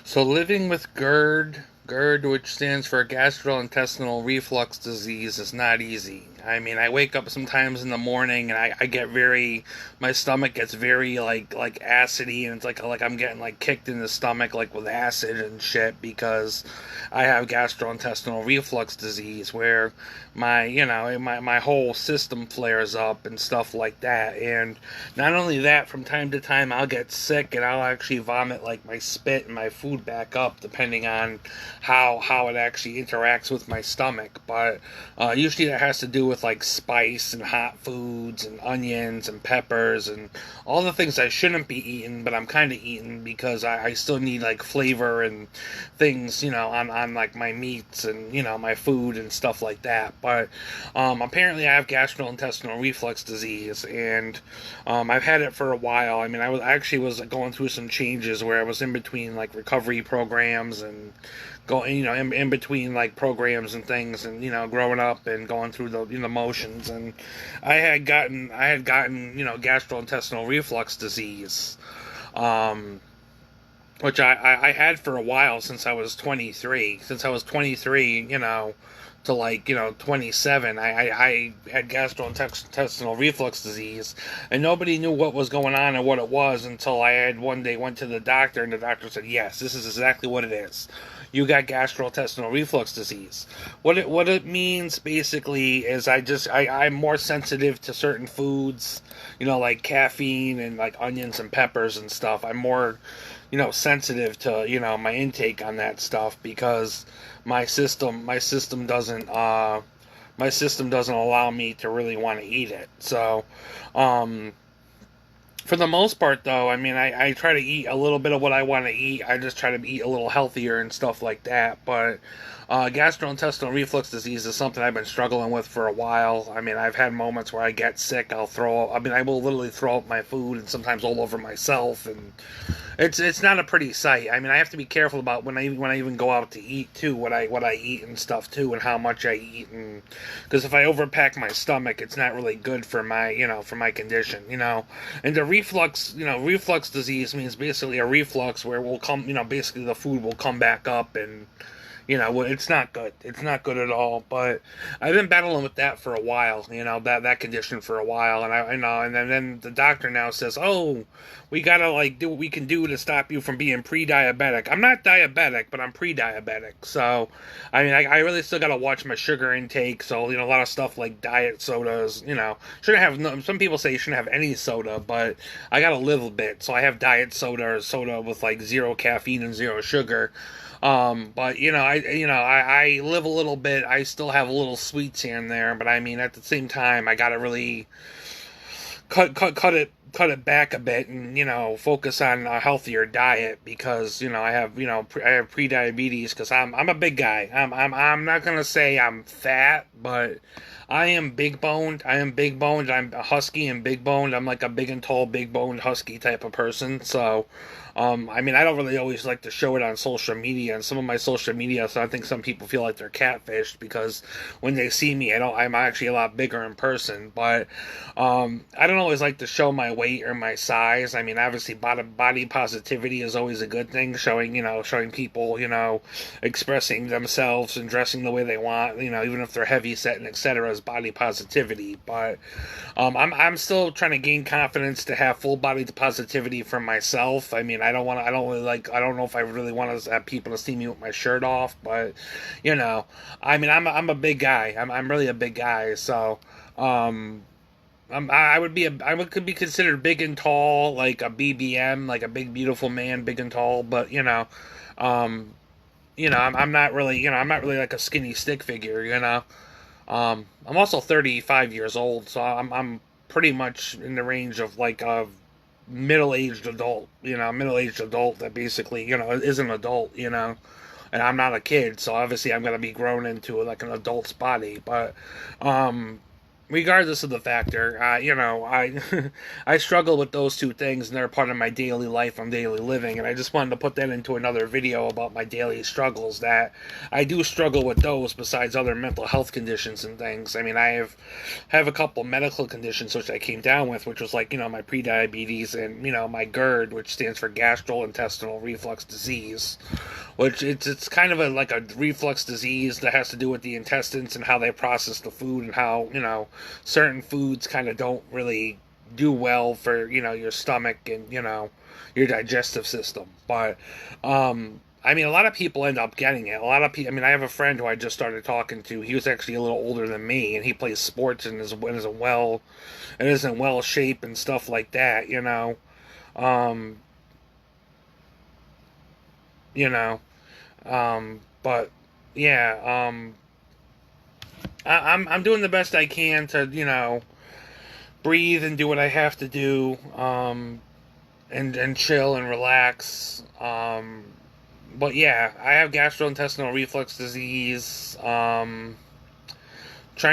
So living with GERD, which stands for gastrointestinal reflux disease, is not easy. I mean, I wake up sometimes in the morning and I get my stomach gets very like acidy, and it's like I'm getting like kicked in the stomach like with acid and shit because I have gastrointestinal reflux disease where my whole system flares up and stuff like that. And not only that, from time to time I'll get sick and I'll actually vomit like my spit and my food back up depending on how it actually interacts with my stomach. But usually that has to do with like spice and hot foods and onions and peppers and all the things I shouldn't be eating, but I'm kind of eating because I still need like flavor and things, on like my meats and my food and stuff like that. But apparently I have gastrointestinal reflux disease, and I've had it for a while. I mean, I actually was going through some changes where I was in between like recovery programs and going, in between like programs and things, and growing up and going through the motions, and I had gotten gastrointestinal reflux disease, um, which I had for a while since I was 23. Since I was 23, to like 27, I had gastrointestinal reflux disease, and nobody knew what was going on and what it was until I had one day went to the doctor, and the doctor said, yes, this is exactly what it is. You got gastrointestinal reflux disease. What it means basically is I'm more sensitive to certain foods, like caffeine and like onions and peppers and stuff. I'm more sensitive to my intake on that stuff because my system doesn't allow me to really want to eat it. So um for the most part, though, I mean, I try to eat a little bit of what I want to eat. I just try to eat a little healthier and stuff like that. But gastrointestinal reflux disease is something I've been struggling with for a while. I mean, I've had moments where I get sick. I mean, I will literally throw up my food and sometimes all over myself, and it's not a pretty sight. I mean, I have to be careful about when I even go out to eat too, what I eat and stuff too, and how much I eat, and because if I overpack my stomach, it's not really good for my condition. And the reflux disease means basically a reflux where we'll come, basically the food will come back up, and it's not good. It's not good at all. But I've been battling with that for a while. That condition for a while, and and then the doctor now says, "Oh, we gotta like do what we can do to stop you from being pre-diabetic." I'm not diabetic, but I'm pre-diabetic. So, I mean, I really still gotta watch my sugar intake. So, a lot of stuff like diet sodas. Shouldn't have. No, some people say you shouldn't have any soda, but I got a little bit. So I have diet soda or soda with like zero caffeine and zero sugar. But I live a little bit. I still have a little sweets here and there, but I mean, at the same time, I gotta really cut it back a bit, and focus on a healthier diet because I have pre-diabetes because I'm a big guy. I'm not gonna say I'm fat, but I am big boned. I am big boned. I'm a husky and big boned. I'm like a big and tall, big boned husky type of person. So, I mean, I don't really always like to show it on social media. And some of my social media, so I think some people feel like they're catfished because when they see me, I'm actually a lot bigger in person. But I don't always like to show my weight or my size. I mean, obviously, body positivity is always a good thing. Showing people, expressing themselves and dressing the way they want. Even if they're heavy set and etc. is body positivity. But I'm still trying to gain confidence to have full body positivity for myself. I mean, I don't really I don't know if I really want to have people to see me with my shirt off, but I mean, I'm a big guy. I'm really a big guy. So um I could be considered big and tall, like a BBM, like a big beautiful man, big and tall. But um, I'm not really like a skinny stick figure. I'm also 35 years old, so I'm pretty much in the range of like a middle-aged adult. Middle-aged adult that basically is an adult. And I'm not a kid, so obviously I'm gonna be grown into like an adult's body. But um, regardless of the factor, I I struggle with those two things, and they're part of my daily life, and daily living. And I just wanted to put that into another video about my daily struggles. That I do struggle with those, besides other mental health conditions and things. I mean, I have a couple medical conditions which I came down with, which was like my prediabetes and my GERD, which stands for gastrointestinal reflux disease, which it's kind of like a reflux disease that has to do with the intestines and how they process the food, and how certain foods kind of don't really do well for your stomach and your digestive system. But I mean, a lot of people end up getting it. A lot of people. I mean, I have a friend who I just started talking to. He was actually a little older than me, and he plays sports and is in well shape and stuff like that. Um, you know, but yeah, I'm doing the best I can to breathe and do what I have to do, and chill and relax. But yeah, I have gastrointestinal reflux disease. Trying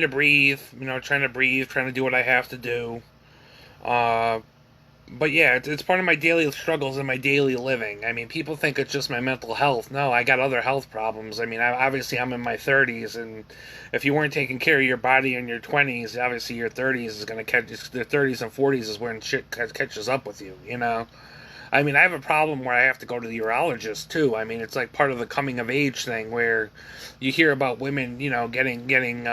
to breathe, trying to do what I have to do. Uh, but yeah, it's part of my daily struggles and my daily living. I mean, people think it's just my mental health. No, I got other health problems. I mean, obviously I'm in my 30s, and if you weren't taking care of your body in your 20s, obviously your 30s is going to catch. The 30s and 40s is when shit catches up with you. I mean, I have a problem where I have to go to the urologist too. I mean, it's like part of the coming of age thing where you hear about women, getting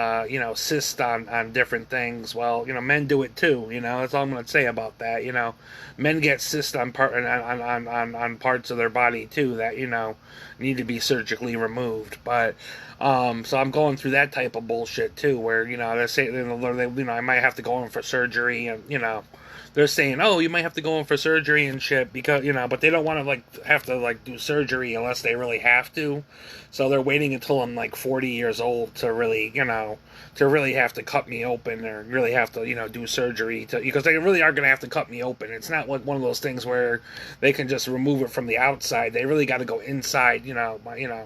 cysts on different things. Well, men do it too. That's all I'm going to say about that. Men get cysts on parts of their body too that need to be surgically removed. But so I'm going through that type of bullshit too, where they say I might have to go in for surgery, and they're saying, oh, you might have to go in for surgery and shit because but they don't want to have to do surgery unless they really have to. So they're waiting until I'm 40 years old to really have to cut me open, or really have to do surgery because they really are going to have to cut me open. It's not like one of those things where they can just remove it from the outside. They really got to go inside,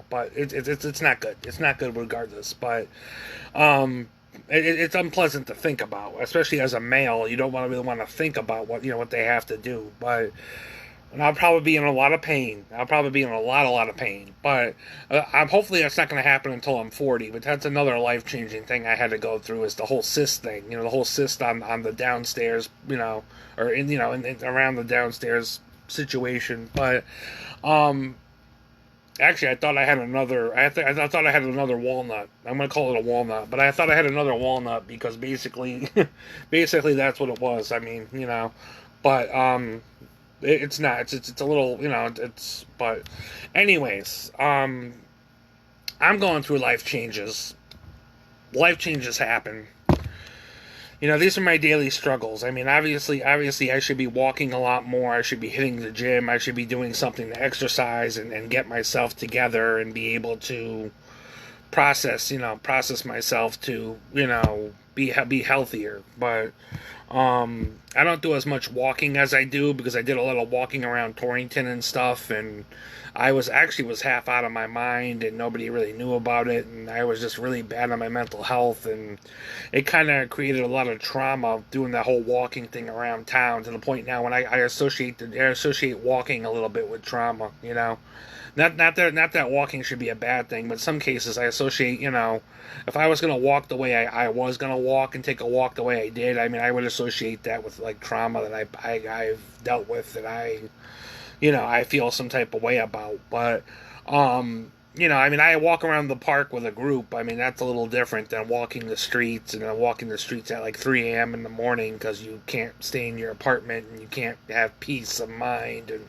But it's not good. It's not good regardless. But it's unpleasant to think about, especially as a male. You don't really want to think about what they have to do. But and I'll probably be in a lot of pain. I'll probably be in a lot of pain. But hopefully that's not going to happen until I'm 40. But that's another life changing thing I had to go through, is the whole cyst thing. The whole cyst on the downstairs, or in around the downstairs situation. But actually, I thought I had another. I thought I had another walnut. I'm gonna call it a walnut, but I thought I had another walnut because basically, basically that's what it was. I mean, but it's not. It's a little, It's but, anyways, I'm going through life changes. Life changes happen. These are my daily struggles. I mean, obviously, I should be walking a lot more. I should be hitting the gym. I should be doing something to exercise and get myself together and be able to process myself to, be healthier. But I don't do as much walking as I do, because I did a lot of walking around Torrington and stuff, and I was half out of my mind, and nobody really knew about it, and I was just really bad on my mental health, and it kind of created a lot of trauma doing that whole walking thing around town, to the point now when I associate walking a little bit with trauma. Not that walking should be a bad thing, but in some cases I associate, if I was going to walk the way I was going to walk and take a walk the way I did, I mean, I would associate that with trauma that I've dealt with, that I feel some type of way about. But I mean, I walk around the park with a group. I mean, that's a little different than walking the streets, and walking the streets at 3 a.m. in the morning, because you can't stay in your apartment and you can't have peace of mind, and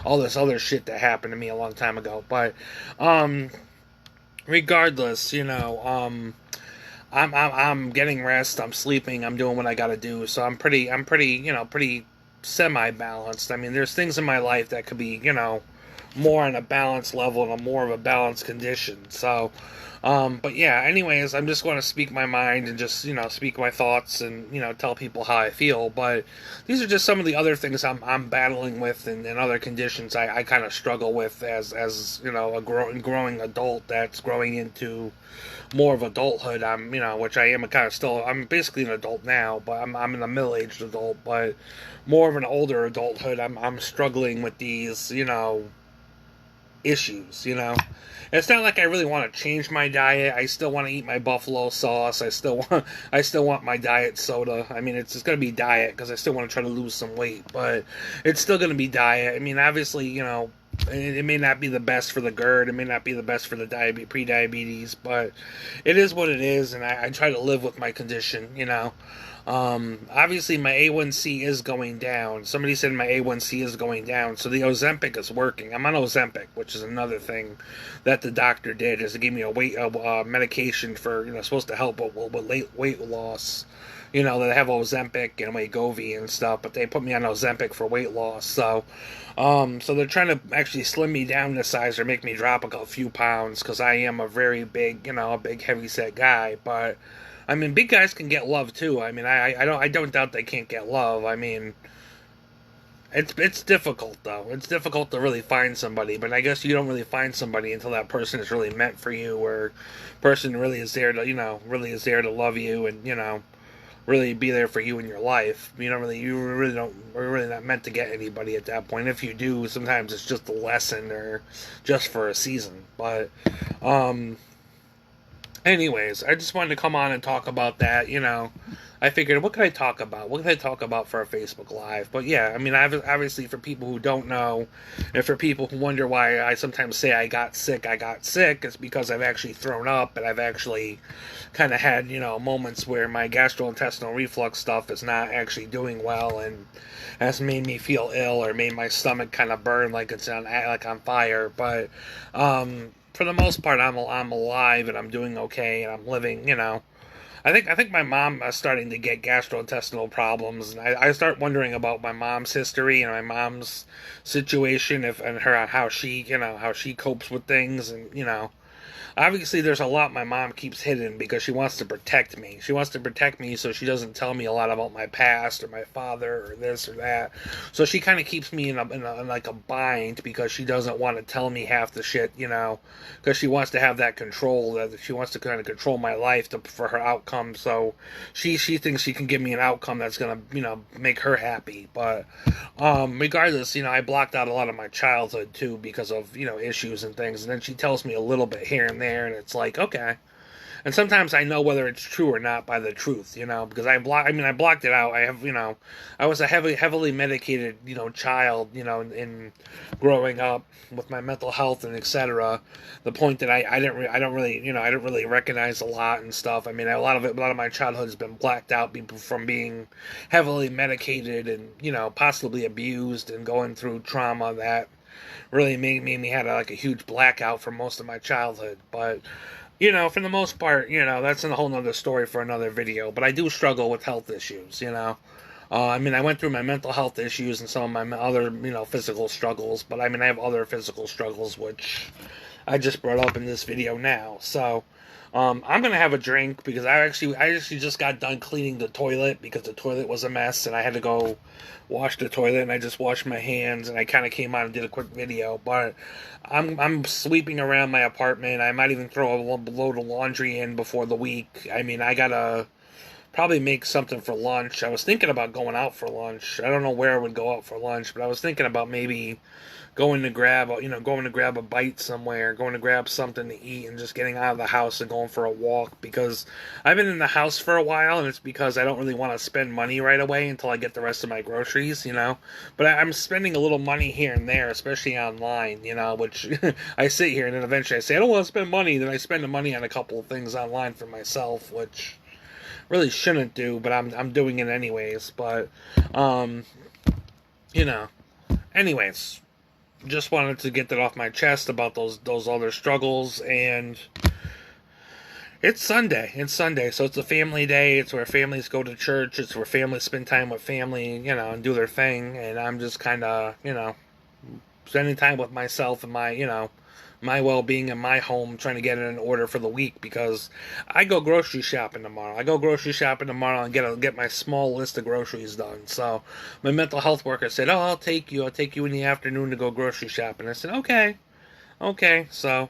all this other shit that happened to me a long time ago. But regardless, I'm getting rest. I'm sleeping. I'm doing what I got to do. So I'm pretty semi-balanced. I mean, there's things in my life that could be more on a balanced level and a more of a balanced condition. So, but yeah, anyways, I'm just going to speak my mind and just, speak my thoughts and, tell people how I feel. But these are just some of the other things I'm battling with and other conditions I kind of struggle with as a growing adult that's growing into more of adulthood. Which I am kind of still, I'm basically an adult now, but I'm in a middle-aged adult, but more of an older adulthood. I'm struggling with these, issues. It's not like I really want to change my diet. I still want to eat my buffalo sauce. I still want my diet soda. I mean, it's going to be diet because I still want to try to lose some weight, but it's still going to be diet. I mean, obviously, it may not be the best for the GERD. It may not be the best for the pre-diabetes, but it is what it is, and I try to live with my condition. Obviously, my A1C is going down. Somebody said my A1C is going down, so the Ozempic is working. I'm on Ozempic, which is another thing that the doctor did, is to give me a medication for, supposed to help with weight loss. They have Ozempic and Wegovy and stuff, but they put me on Ozempic for weight loss. So they're trying to actually slim me down to size or make me drop a few pounds because I am a very big, a big heavy set guy. But I mean, big guys can get love too. I mean, I don't doubt they can't get love. I mean, it's difficult though. It's difficult to really find somebody, but I guess you don't really find somebody until that person is really meant for you, or person really is there to, really is there to love you and, really be there for you in your life. You're really not meant to get anybody at that point. If you do, sometimes it's just a lesson or just for a season. But, anyways, I just wanted to come on and talk about that. I figured, what could I talk about? What could I talk about for a Facebook Live? But yeah, I mean, obviously for people who don't know, and for people who wonder why I sometimes say I got sick, it's because I've actually thrown up, and I've actually kind of had, moments where my gastrointestinal reflux stuff is not actually doing well, and has made me feel ill, or made my stomach kind of burn like it's on fire. But, for the most part, I'm alive, and I'm doing okay, and I'm living. I think my mom is starting to get gastrointestinal problems, and I start wondering about my mom's history and my mom's situation, and how she copes with things, and obviously there's a lot my mom keeps hidden because she wants to protect me. She wants to protect me so she doesn't tell me a lot about my past or my father or this or that. So she kind of keeps me in like a bind because she doesn't want to tell me half the shit, because she wants to have that control, that she wants to kind of control my life for her outcome. So she thinks she can give me an outcome that's gonna make her happy. But regardless, I blocked out a lot of my childhood too because of issues and things, and then she tells me a little bit here and there, and it's like, okay. And sometimes I know whether it's true or not by the truth, because I blocked it out. I was a heavily medicated, child, in growing up with my mental health and etc. The point that I didn't really recognize a lot and stuff. I mean, a lot of my childhood has been blacked out from being heavily medicated and, possibly abused and going through trauma that really made me had a huge blackout for most of my childhood. But for the most part, that's a whole nother story for another video. But I do struggle with health issues. I mean, I went through my mental health issues and some of my other physical struggles. But I mean, I have other physical struggles which I just brought up in this video now. So I'm gonna have a drink because I actually just got done cleaning the toilet because the toilet was a mess and I had to go wash the toilet, and I just washed my hands, and I kind of came on and did a quick video. But I'm sweeping around my apartment. I might even throw a load of laundry in before the week. I mean, I gotta probably make something for lunch. I was thinking about going out for lunch. I don't know where I would go out for lunch, but I was thinking about maybe going to grab a bite somewhere, going to grab something to eat, and just getting out of the house and going for a walk, because I've been in the house for a while, and it's because I don't really want to spend money right away until I get the rest of my groceries, but I'm spending a little money here and there, especially online, which I sit here and then eventually I say I don't want to spend money, then I spend the money on a couple of things online for myself, which really shouldn't do, but I'm doing it anyways. But anyways, just wanted to get that off my chest about those other struggles. And it's Sunday, so it's a family day. It's where families go to church. It's where families spend time with family, and do their thing. And I'm just kind of spending time with myself and my, my well-being in my home, trying to get it in order for the week, because I go grocery shopping tomorrow. I go grocery shopping tomorrow and get my small list of groceries done. So my mental health worker said, "Oh, I'll take you. I'll take you in the afternoon to go grocery shopping." I said, "Okay, okay." So,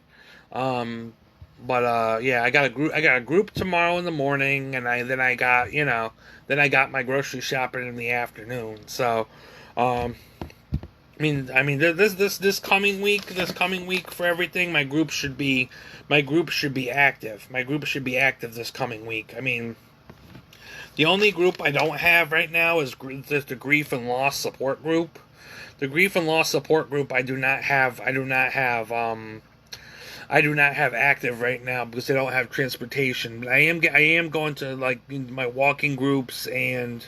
yeah, I got a group tomorrow in the morning, and then I got my grocery shopping in the afternoon. So, um, this coming week for everything, my group should be active. My group should be active this coming week. I mean, the only group I don't have right now is the grief and loss support group. The grief and loss support group I do not have. I do not have active right now because I don't have transportation. I am going to like my walking groups, and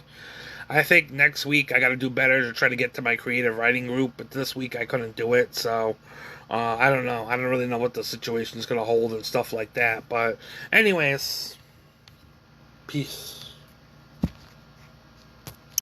I think next week I got to do better to try to get to my creative writing group. But this week I couldn't do it, so I don't know. I don't really know what the situation is going to hold and stuff like that. But anyways, peace.